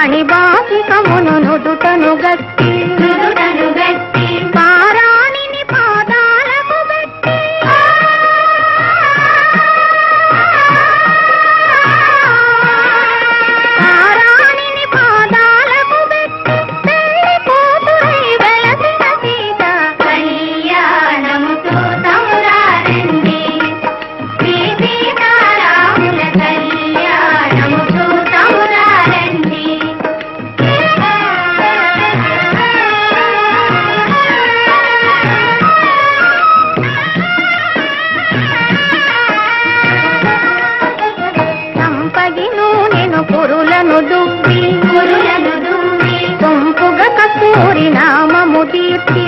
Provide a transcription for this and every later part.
మణిబాసికమును నుదుటను గట్టి పారాణిని పాదాలకు పెట్టి పారాణిని పాదాలకు పెట్టి పెళ్లి కూతురై వెలసిన సీత కళ్యాణముతో తమురారండి శ్రీ సీతారాముల కళ్యాణముతో తమురారండి. సంపగి నూనెను పురులను దువ్వి సొంపుగా కస్తూరి నామము దీప్తి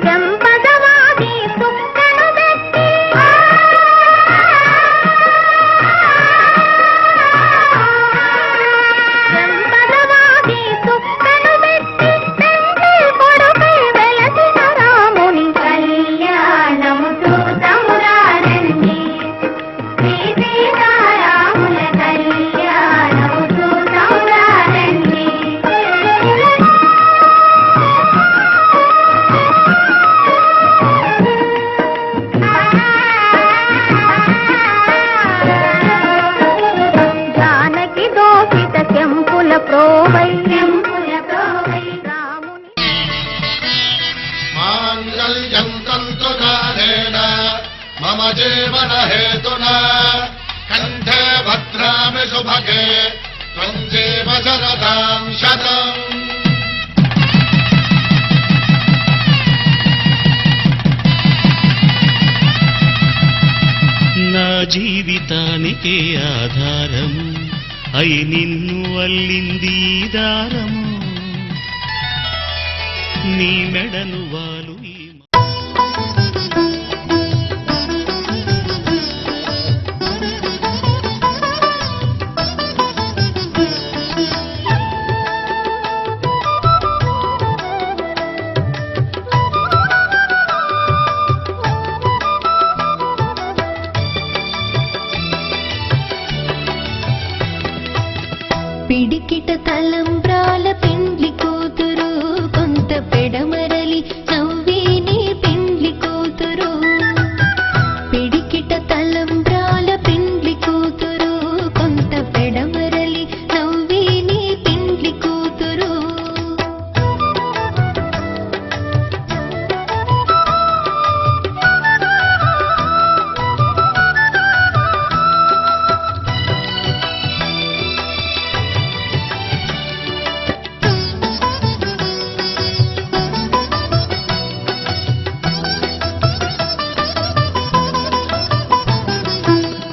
చెంపదవాది సుక్కను పెట్టి చెంపదవాది సుక్కను పెట్టి పెండ్లి కొడుకై వెలసిన రాముని కళ్యాణముతో తమురారండి శ్రీ సీతారాముల కళ్యాణముతో తమురారండి. జానకి దోషిత చెంపుల ప్రోవై రాముని మాంగళ్యం తంతునానేన మమ జీవన హేతునా కంఠే భద్రామి శుభగే త్వం జీవ శరదాం శతం. నా జీవితానికే ఆధారము అయి నిన్ను అల్లింది ఈ దారము నీ మెడను వాలు ఈ పిడికిట తలంబ్రాల పెండ్లి కూతురు కొంత పెడమరలి నవ్విని పెండ్లి కూతురు పిడికిట తలంబ్రాల పెండ్లి కూతురు కొంత పెడమరలి నవ్విని పెండ్లి కూతురు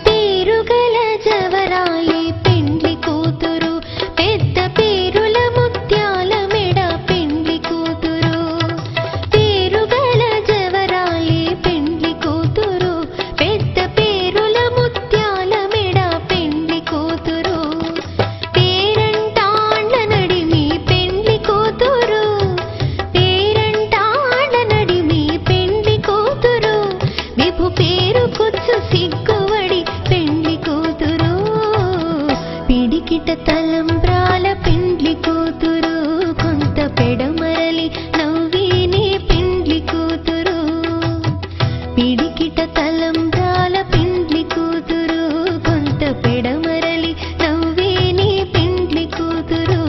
పేరుగల జవరాయి పెండ్లి కూతురు పెద్ద పేరుల ముత్యాల మెడ పెండ్లి కూతురు పేరుగల జవరాయి పెండ్లి కూతురు పెద్ద పేరుల ముత్యాల మెడ పెండ్లి కూతురు పేరంటాండ్ల నడిమి పెండ్లి కూతురు పేరంటాండ్ల నడిమి పెండ్లి కూతురు విభు పేరు కుచ్చు సిగ్గువడి పెండ్లి కూతురు పిడికిట తలంబ్రాల పెండ్లి కూతురు కొంత పెడమరలి నవ్విని పెండ్లి కూతురు పిడికిట తలంబ్రాల పెండ్లి కూతురు కొంత పెడమరలి నవ్విని పెండ్లి కూతురు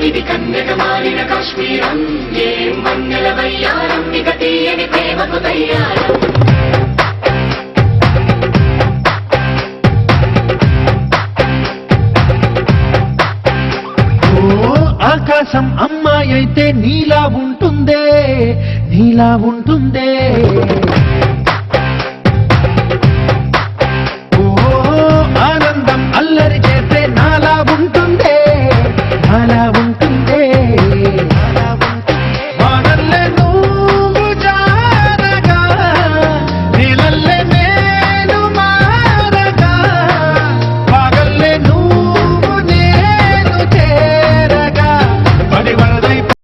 ఇది కన్యక మారిన కాశ్మీరం ఏం మన్నెల వయ్యారం ఇక తీయని ప్రేమకు తయ్యారం ఆకాశం అమ్మాయి అయితే నీలా ఉంటుందే నీలా ఉంటుందే